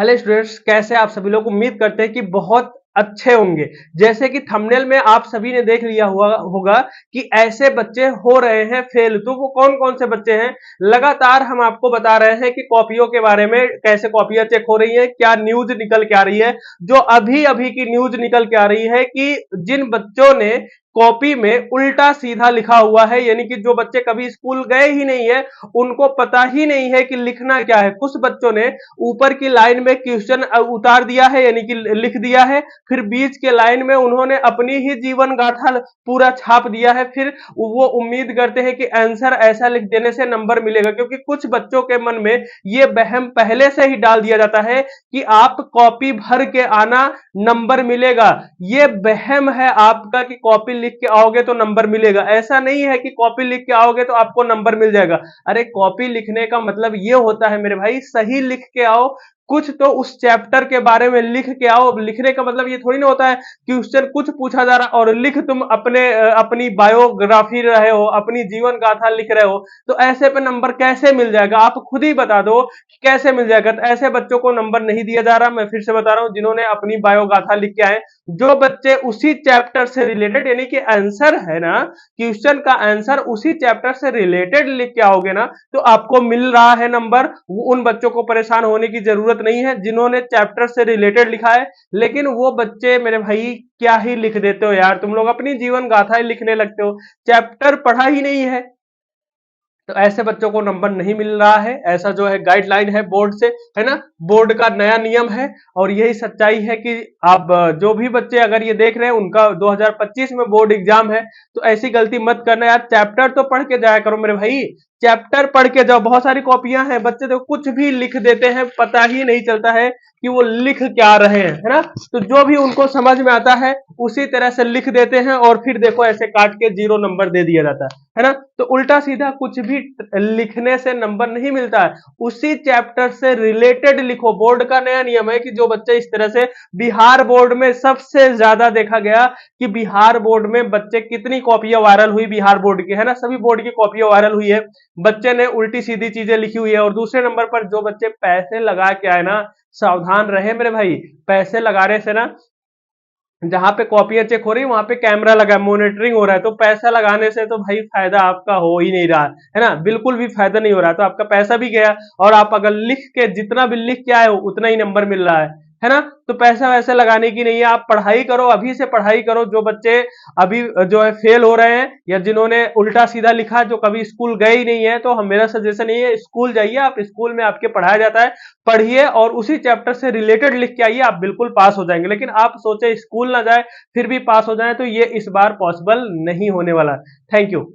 Hello students, कैसे आप सभी लोग। उम्मीद करते हैं कि बहुत अच्छे होंगे। जैसे कि थंबनेल में आप सभी ने देख लिया हुआ होगा कि ऐसे बच्चे हो रहे हैं फेल। तो वो कौन कौन से बच्चे हैं, लगातार हम आपको बता रहे हैं कि कॉपियों के बारे में, कैसे कॉपियां चेक हो रही हैं, क्या न्यूज निकल के आ रही है। जो अभी अभी की न्यूज निकल के आ रही है कि जिन बच्चों ने कॉपी में उल्टा सीधा लिखा हुआ है, यानी कि जो बच्चे कभी स्कूल गए ही नहीं है, उनको पता ही नहीं है कि लिखना क्या है। कुछ बच्चों ने ऊपर की लाइन में क्वेश्चन उतार दिया है, यानी कि लिख दिया है, फिर बीच के लाइन में उन्होंने अपनी ही जीवन गाथा पूरा छाप दिया है। फिर वो उम्मीद करते हैं कि आंसर ऐसा लिख देने से नंबर मिलेगा, क्योंकि कुछ बच्चों के मन में ये वहम पहले से ही डाल दिया जाता है कि आप कॉपी भर के आना, नंबर मिलेगा। ये वहम है आपका कि कॉपी लिख के आओगे तो नंबर मिलेगा। ऐसा नहीं है कि कॉपी लिख के आओगे तो आपको नंबर मिल जाएगा। अरे कॉपी लिखने का मतलब ये होता है मेरे भाई, सही लिख के आओ, कुछ तो उस चैप्टर के बारे में लिख के आओ। लिखने का मतलब ये थोड़ी ना होता है क्वेश्चन कुछ पूछा जा रहा और लिख तुम अपनी बायोग्राफी रहे हो, अपनी जीवन गाथा लिख रहे हो। तो ऐसे पे नंबर कैसे मिल जाएगा, आप खुद ही बता दो कि कैसे मिल जाएगा। तो ऐसे बच्चों को नंबर नहीं दिया जा रहा। मैं फिर से बता रहा हूं, जिन्होंने अपनी बायोगाथा लिख के आए, जो बच्चे उसी चैप्टर से रिलेटेड, यानी कि आंसर है ना, क्वेश्चन का आंसर उसी चैप्टर से रिलेटेड लिख के आओगे ना, तो आपको मिल रहा है नंबर। उन बच्चों को परेशान होने की जरूरत नहीं है जिन्होंने चैप्टर से रिलेटेड लिखा है। लेकिन वो बच्चे मेरे भाई क्या ही लिख देते हो यार, तुम लोग अपनी जीवन गाथा ही लिखने लगते हो, चैप्टर पढ़ा ही नहीं है। तो ऐसे बच्चों को नंबर नहीं मिल रहा है। ऐसा जो है गाइडलाइन है बोर्ड से, है ना, बोर्ड का नया नियम है। और यही सच्चाई है कि आप जो भी बच्चे अगर ये देख रहे हैं, उनका 2025 में बोर्ड एग्जाम है, तो ऐसी गलती मत करना यार। चैप्टर तो पढ़ के जाया करो मेरे भाई, चैप्टर पढ़ के जाओ। बहुत सारी कॉपियां हैं, बच्चे तो कुछ भी लिख देते हैं, पता ही नहीं चलता है कि वो लिख क्या रहे हैं, है ना। तो जो भी उनको समझ में आता है उसी तरह से लिख देते हैं, और फिर देखो ऐसे काट के 0 नंबर दे दिया जाता है ना। तो उल्टा सीधा कुछ भी लिखने से नंबर नहीं मिलता है, उसी चैप्टर से रिलेटेड लिखो। बोर्ड का नया नियम है कि जो बच्चे इस तरह से, बिहार बोर्ड में सबसे ज्यादा देखा गया कि बिहार बोर्ड में बच्चे कितनी कॉपियां वायरल हुई, बिहार बोर्ड की, है ना, सभी बोर्ड की कॉपियां वायरल हुई है। बच्चे ने उल्टी सीधी चीजें लिखी हुई है। और दूसरे नंबर पर जो बच्चे पैसे लगा के आए ना, सावधान रहे मेरे भाई। पैसे लगाने से ना, जहां पे कॉपियां चेक हो रही है वहां पे कैमरा लगा है, मॉनिटरिंग हो रहा है, तो पैसा लगाने से तो भाई फायदा आपका हो ही नहीं रहा है ना, बिल्कुल भी फायदा नहीं हो रहा। तो आपका पैसा भी गया, और आप अगर लिख के, जितना भी लिख के आए हो उतना ही नंबर मिल रहा है ना। तो पैसा वैसे लगाने की नहीं है, आप पढ़ाई करो, अभी से पढ़ाई करो। जो बच्चे अभी जो है फेल हो रहे हैं, या जिन्होंने उल्टा सीधा लिखा, जो कभी स्कूल गए ही नहीं है, तो हम, मेरा सजेशन ये है, स्कूल जाइए। आप स्कूल में आपके पढ़ाया जाता है, पढ़िए और उसी चैप्टर से रिलेटेड लिख के आइए, आप बिल्कुल पास हो जाएंगे। लेकिन आप सोचे स्कूल ना जाए फिर भी पास हो जाए, तो ये इस बार पॉसिबल नहीं होने वाला। Thank you.